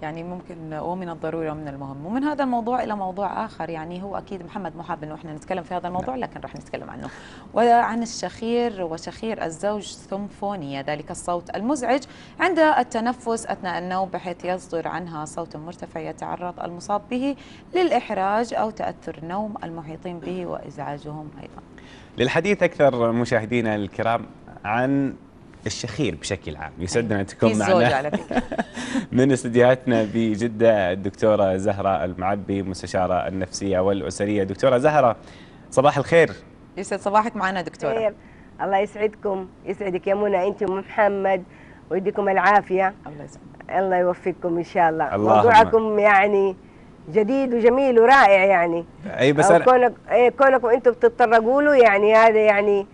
يعني ممكن ومن الضروري ومن المهم. ومن هذا الموضوع إلى موضوع آخر، يعني هو أكيد محمد محب أنه إحنا نتكلم في هذا الموضوع، لكن راح نتكلم عنه وعن الشخير وشخير الزوج سيمفونية، ذلك الصوت المزعج عند التنفس أثناء النوم، بحيث يصدر عنها صوت مرتفع يتعرض المصاب به للإحراج أو تأثر نوم المحيطين به وإزعاجهم أيضا. للحديث أكثر مشاهدينا الكرام عن الشخير بشكل عام، يسعدنا أن تكون معنا من استديوهاتنا بجدة الدكتورة زهرة المعبي، مستشارة النفسية والأسرية. دكتورة زهرة، صباح الخير. يسعد صباحك معنا دكتورة. خير. الله يسعدكم، يسعدك يا منى أنت ومحمد، ويديكم العافية. الله يسعدك. الله يوفقكم إن شاء الله. موضوعكم يعني جديد وجميل ورائع يعني. أي بس كونكم أنتم بتتطرقوا له، يعني هذا يعني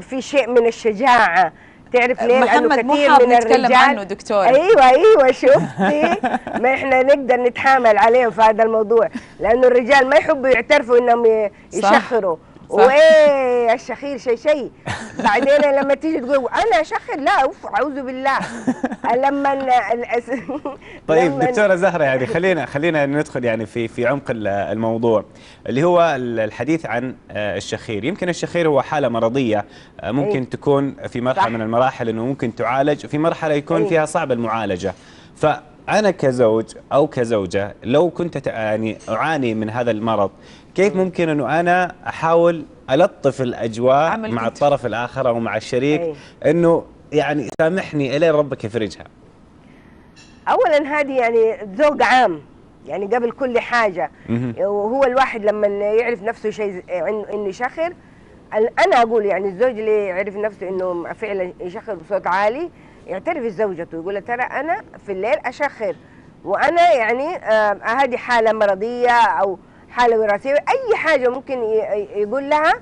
في شيء من الشجاعة. تعرف ليه؟ لأنه كثير من الرجال عنه دكتور. ايوه شفتي ما احنا نقدر نتحامل عليهم في هذا الموضوع، لانه الرجال ما يحبوا يعترفوا انهم يشخروا. وايه الشخير شيء بعدين لما تيجي تقول انا اشخر، لا اوف اعوذ بالله. لما طيب دكتوره زهره، يعني خلينا ندخل يعني في عمق الموضوع اللي هو الحديث عن الشخير. يمكن الشخير هو حاله مرضيه ممكن تكون في مرحله من المراحل انه ممكن تعالج، وفي مرحله يكون فيها صعب المعالجه. فانا كزوج او كزوجه لو كنت يعني اعاني من هذا المرض، كيف ممكن انه انا احاول الطف الاجواء مع الطرف الاخر او مع الشريك انه يعني سامحني الين ربك يفرجها؟ اولا هذه يعني ذوق عام، يعني قبل كل حاجه. وهو الواحد لما يعرف نفسه شيء انه يشخر، انا اقول يعني الزوج اللي يعرف نفسه انه فعلا يشخر بصوت عالي، يعترف لزوجته يقول ترى انا في الليل اشخر، وانا يعني هذه حاله مرضيه او حاله وراثيه، اي حاجه ممكن يقول لها،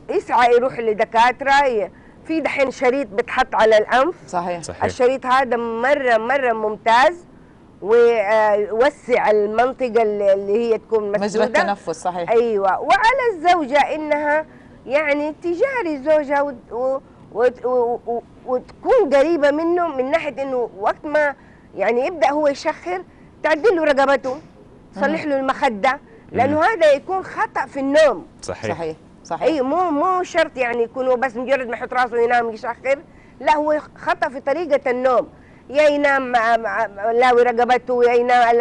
يسعى يروح لدكاتره. في دحين شريط بتحط على الانف. صحيح. الشريط هذا مره ممتاز، ويوسع المنطقه اللي هي تكون مسدوده، مجرى التنفس. صحيح. ايوه. وعلى الزوجه انها يعني تجاري زوجها وتكون قريبه منه، من ناحيه انه وقت ما يعني يبدا هو يشخر تعدل له رقبته، تصلح له المخده، لانه هذا يكون خطا في النوم. صحيح. اي مو شرط يعني يكون هو بس مجرد ما يحط راسه ينام يشخر، لا هو خطا في طريقه النوم. يا ينام لاوي رقبته، يا ينام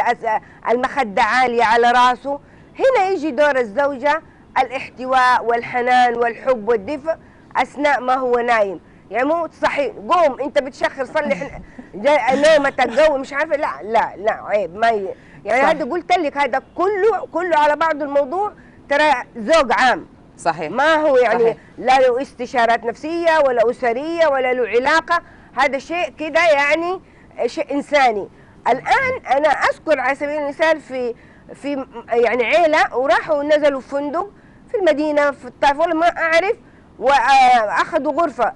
المخده عاليه على راسه. هنا يجي دور الزوجه الاحتواء والحنان والحب والدفء اثناء ما هو نايم. يعني مو تصحي قوم انت بتشخر صلح نومتك قوي مش عارفه، لا عيب. ما يعني هذا قلت لك، هذا كله على بعض الموضوع ترى ذوق عام. صحيح. ما هو يعني صحيح. لا له استشارات نفسية ولا أسرية ولا له علاقة، هذا شيء كده يعني شيء إنساني. الآن أنا أذكر على سبيل المثال في يعني عيلة وراحوا نزلوا في فندق في المدينة في الطائف ولا ما أعرف، وأخذوا غرفة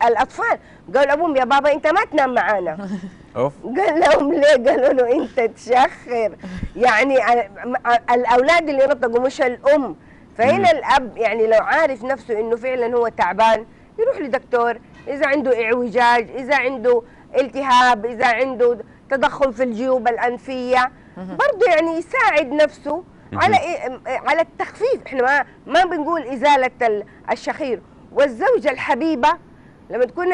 الأطفال. قال أبوهم يا بابا أنت ما تنام معانا. قال لهم ليه؟ قالوا له أنت تشخر. يعني الأولاد اللي نطقوا مش الأم. فهنا الأب يعني لو عارف نفسه إنه فعلا هو تعبان، يروح لدكتور. إذا عنده إعوجاج، إذا عنده التهاب، إذا عنده تدخل في الجيوب الأنفية، برضه يعني يساعد نفسه على التخفيف. احنا ما بنقول إزالة الشخير. والزوجة الحبيبة لما تكون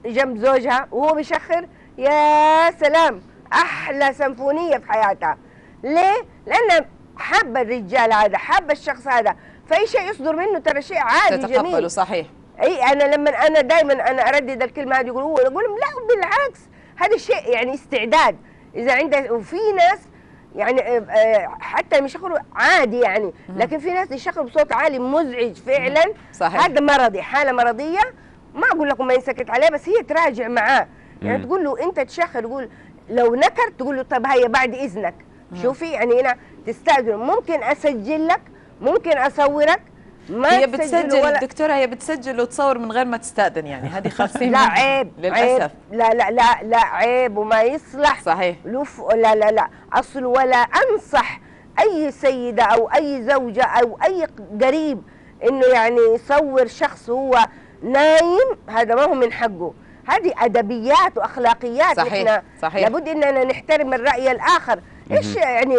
جنب زوجها وهو بيشخر، يا سلام، أحلى سيمفونية في حياتها. ليه؟ لأن حابة الرجال هذا، حابة الشخص هذا، فأي شيء يصدر منه ترى شيء عادي تتقبله. جميل. صحيح. اي انا دائما انا اردد الكلمه هذه، اقول لهم لا بالعكس، هذا الشيء يعني استعداد. اذا عندك، وفي ناس يعني حتى لما يشخروا عادي يعني، لكن في ناس يشخروا بصوت عالي مزعج فعلا. صحيح. هذا مرضي، حاله مرضيه. ما اقول لكم ما ينسكت عليه، بس هي تراجع معاه. يعني تقول له انت تشخر، تقول لو نكر تقول له طب هيا بعد اذنك شوفي، يعني هنا تستاذن، ممكن اسجل لك، ممكن اصورك. ما هي بتسجل دكتورة، هي بتسجل وتصور من غير ما تستأذن، يعني هذه خالصين. لا عيب للأسف. عيب. لا عيب وما يصلح. صحيح. لا أصل ولا أنصح أي سيدة أو أي زوجة أو أي قريب إنه يعني يصور شخص هو نايم، هذا ما هو من حقه. هذه ادبيات واخلاقيات. صحيح. احنا صحيح. لابد اننا نحترم الراي الاخر. ايش يعني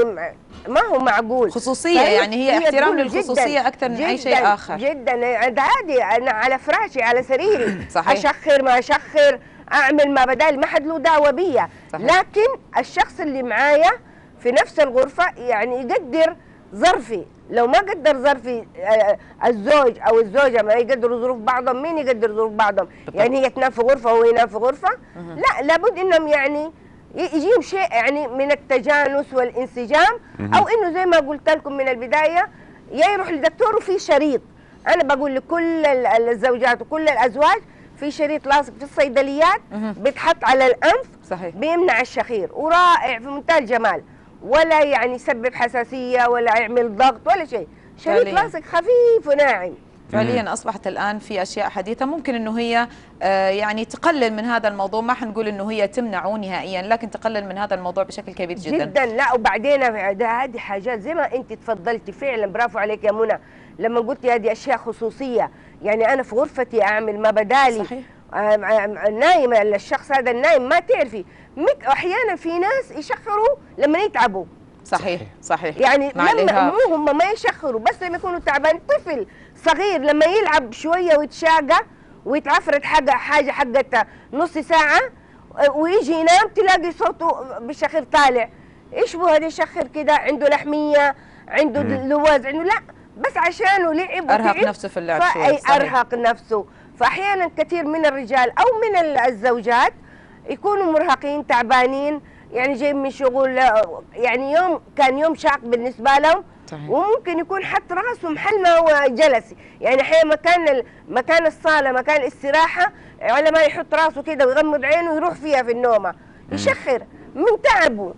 ما هو معقول. خصوصيه، يعني هي احترام للخصوصيه اكثر من اي شيء اخر. جدا عادي، انا على فراشي على سريري صحيح. اشخر ما اشخر، اعمل ما بدال، ما حد له دعوه بيا. لكن الشخص اللي معايا في نفس الغرفه يعني يقدر ظرفي. لو ما قدر ظرفي الزوج او الزوجه ما يقدروا ظروف بعضهم، مين يقدر ظروف بعضهم؟ يعني هي تنام في غرفه وهو ينام في غرفه؟ لا، لابد انهم يعني يجيهم شيء يعني من التجانس والانسجام، او انه زي ما قلت لكم من البدايه يا يروح لدكتور وفي شريط. انا بقول لكل الزوجات وكل الازواج في شريط لاصق في الصيدليات بيتحط على الانف. صحيح. بيمنع الشخير ورائع في منتهى الجمال، ولا يعني يسبب حساسيه ولا يعمل ضغط ولا شيء. شريط لاصق خفيف وناعم. فعليا اصبحت الان في اشياء حديثه ممكن انه هي يعني تقلل من هذا الموضوع، ما حنقول انه هي تمنعه نهائيا، لكن تقلل من هذا الموضوع بشكل كبير جدا جدا. لا وبعدين هذه حاجات زي ما انت تفضلتي فعلا، برافو عليك يا منى لما قلتي هذه اشياء خصوصيه. يعني انا في غرفتي اعمل ما بدالي. صحيح. نايم الشخص هذا النايم ما تعرفي، احيانا في ناس يشخروا لما يتعبوا. صحيح. صحيح. يعني لما مو هم ما يشخروا بس لما يكونوا تعبان. طفل صغير لما يلعب شويه ويتشاقى ويتعفرت حاجه حقت نص ساعه ويجي ينام تلاقي صوته بالشخير طالع. ايش هو هذا يشخر كده؟ عنده لحميه، عنده لوز، عنده لا بس عشانه لعب ارهق نفسه في اللعب شوي. ارهق نفسه. فاحيانا كثير من الرجال او من الزوجات يكونوا مرهقين تعبانين، يعني جاي من شغل، يعني يوم كان يوم شاق بالنسبه لهم. صحيح. وممكن يكون حط راسه محل ما هو جلس، يعني احيانا مكان الصاله مكان الاستراحه على ما يحط راسه كده ويغمض عينه ويروح فيها في النومه يشخر من تعبه.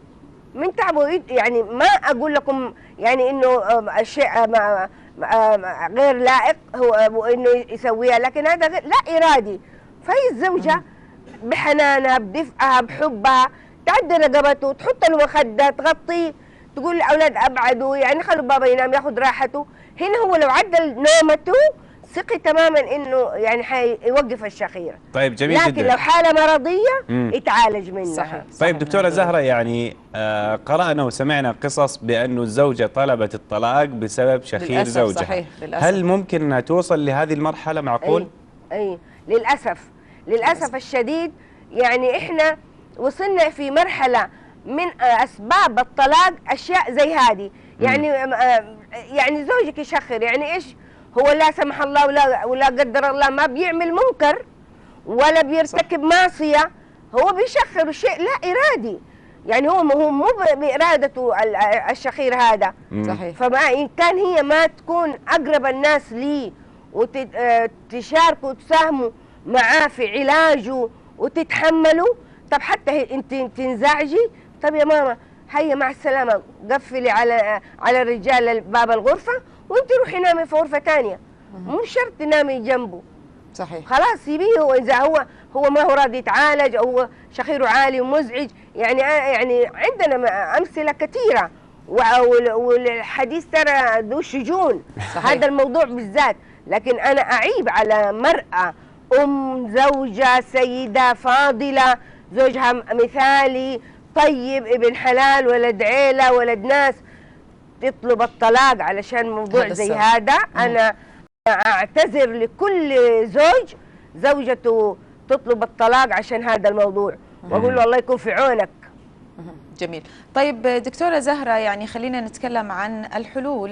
يعني ما اقول لكم يعني انه الشيء غير لائق هو انه يسويها، لكن هذا لا ارادي. فهي الزوجه بحنانها بدفئها بحبها تعدي رقبته، تحط له مخده، تغطيه، تقول للاولاد ابعدوا، يعني خلوا بابا ينام ياخذ راحته. هنا هو لو عدل نومته ثقي تماما انه يعني حيوقف الشخير. طيب جميل لكن جدا. لو حاله مرضيه يتعالج منها. صحيح. طيب دكتوره زهره، يعني قرانا وسمعنا قصص بانه الزوجه طلبت الطلاق بسبب شخير زوجها. صحيح. للأسف. هل ممكن انها توصل لهذه المرحله؟ معقول؟ اي للاسف الشديد. يعني احنا وصلنا في مرحله من اسباب الطلاق اشياء زي هذه. يعني زوجك يشخر، يعني ايش هو؟ لا سمح الله ولا قدر الله ما بيعمل منكر ولا بيرتكب معصيه، هو بيشخر شيء لا ارادي. يعني هو مو بارادته الشخير هذا. صحيح. فما ان كان هي ما تكون اقرب الناس ليه وتشاركوا وتساهموا معاه في علاجه وتتحملوا. طب حتى انت تنزعجي، طب يا ماما هيا مع السلامه، قفلي على الرجال باب الغرفه وانت روحي نامي في غرفه ثانيه، مو شرط تنامي جنبه. صحيح. خلاص سيبيه. اذا هو ما هو راضي يتعالج او هو شخيره عالي ومزعج، يعني عندنا امثله كثيره، والحديث ترى ذو شجون. صحيح. هذا الموضوع بالذات. لكن انا اعيب على مرأة زوجة سيدة فاضلة، زوجها مثالي طيب ابن حلال ولد عيلة ولد ناس، تطلب الطلاق علشان موضوع زي هذا. أنا أعتذر لكل زوجته تطلب الطلاق عشان هذا الموضوع، وأقول له الله يكون في عونك. جميل. طيب دكتورة زهرة، يعني خلينا نتكلم عن الحلول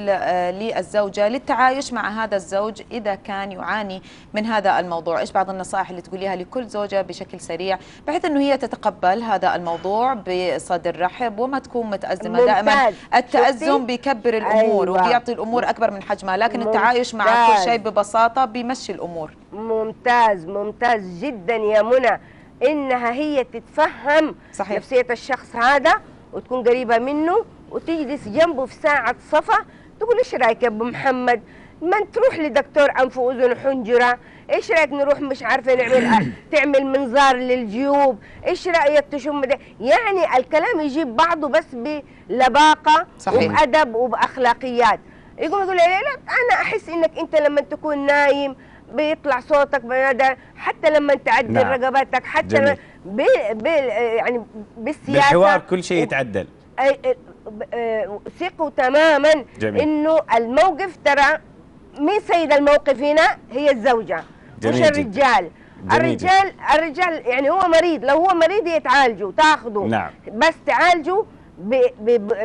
للزوجة للتعايش مع هذا الزوج إذا كان يعاني من هذا الموضوع. إيش بعض النصائح اللي تقوليها لكل زوجة بشكل سريع بحيث أنه هي تتقبل هذا الموضوع بصدر رحب وما تكون متأزمة؟ دائما التأزم بيكبر الأمور. أيوة. وبيعطي الأمور أكبر من حجمها، لكن التعايش مع كل شيء ببساطة بيمشي الأمور. ممتاز جدا يا منى، إنها هي تتفهم صحيح. نفسية الشخص هذا وتكون قريبة منه وتجلس جنبه في ساعة صفا، تقول إيش رأيك يا أبو محمد؟ ما تروح لدكتور أنف وأذن وحنجرة؟ إيش رأيك نروح مش عارفة تعمل منظار للجيوب؟ إيش رأيك تشم ده؟ يعني الكلام يجيب بعضه بس بلباقة صحيح. وبأدب وبأخلاقيات. يقول لي لا أنا أحس إنك أنت لما تكون نايم بيطلع صوتك حتى لما تعدل نعم. رقبتك، حتى جميل. يعني بالسياسه بالحوار كل شيء يتعدل. ثقوا تماما. جميل. انه الموقف ترى مين سيد الموقف هنا؟ هي الزوجه مش جميل الرجال. جميل الرجال يعني هو مريض، لو هو مريض يتعالجوا تاخذوا. نعم. بس تعالجوا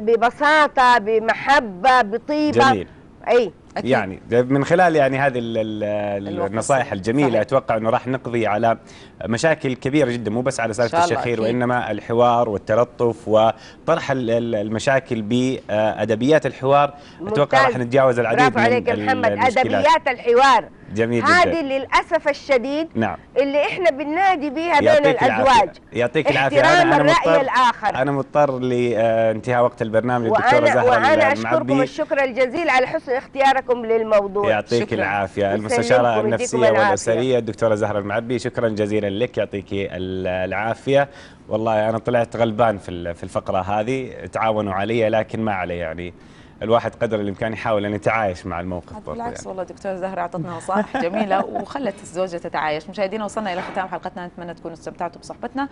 ببساطه، بمحبه، بطيبه. جميل. اي أكيد. يعني من خلال يعني هذه النصائح الجميلة صحيح. أتوقع أنه راح نقضي على مشاكل كبيرة جدا، مو بس على سالفة الشخير، أكيد. وإنما الحوار والتلطف وطرح المشاكل بأدبيات الحوار. أتوقع راح نتجاوز العديد برافو عليك يا محمد. المشكلات. أدبيات الحوار جميل هذه جدا. للأسف الشديد نعم. اللي احنا بننادي بيها بين يعطيك الأزواج. العافية. يعطيك العافية. احترام الرأي مضطر الآخر. أنا مضطر لانتهاء وقت البرنامج للدكتورة زهرة وأنا أشكركم المعبي. الشكر الجزيل على حسن اختياركم للموضوع. يعطيك شكراً. العافية. يسلمكم المستشارة ويديكم النفسية العافية. والأسرية الدكتورة زهرة المعبي، شكرا جزيلا لك، يعطيك العافية. والله أنا طلعت غلبان في الفقرة هذه، تعاونوا علي لكن ما علي، يعني الواحد قدر الإمكان يحاول أن يتعايش مع الموقف. بالعكس يعني. والله دكتورة زهرة أعطتنا نصائح جميلة وخلت الزوجة تتعايش. مشاهدينا وصلنا إلى ختام حلقتنا، نتمنى تكونوا استمتعتوا بصحبتنا.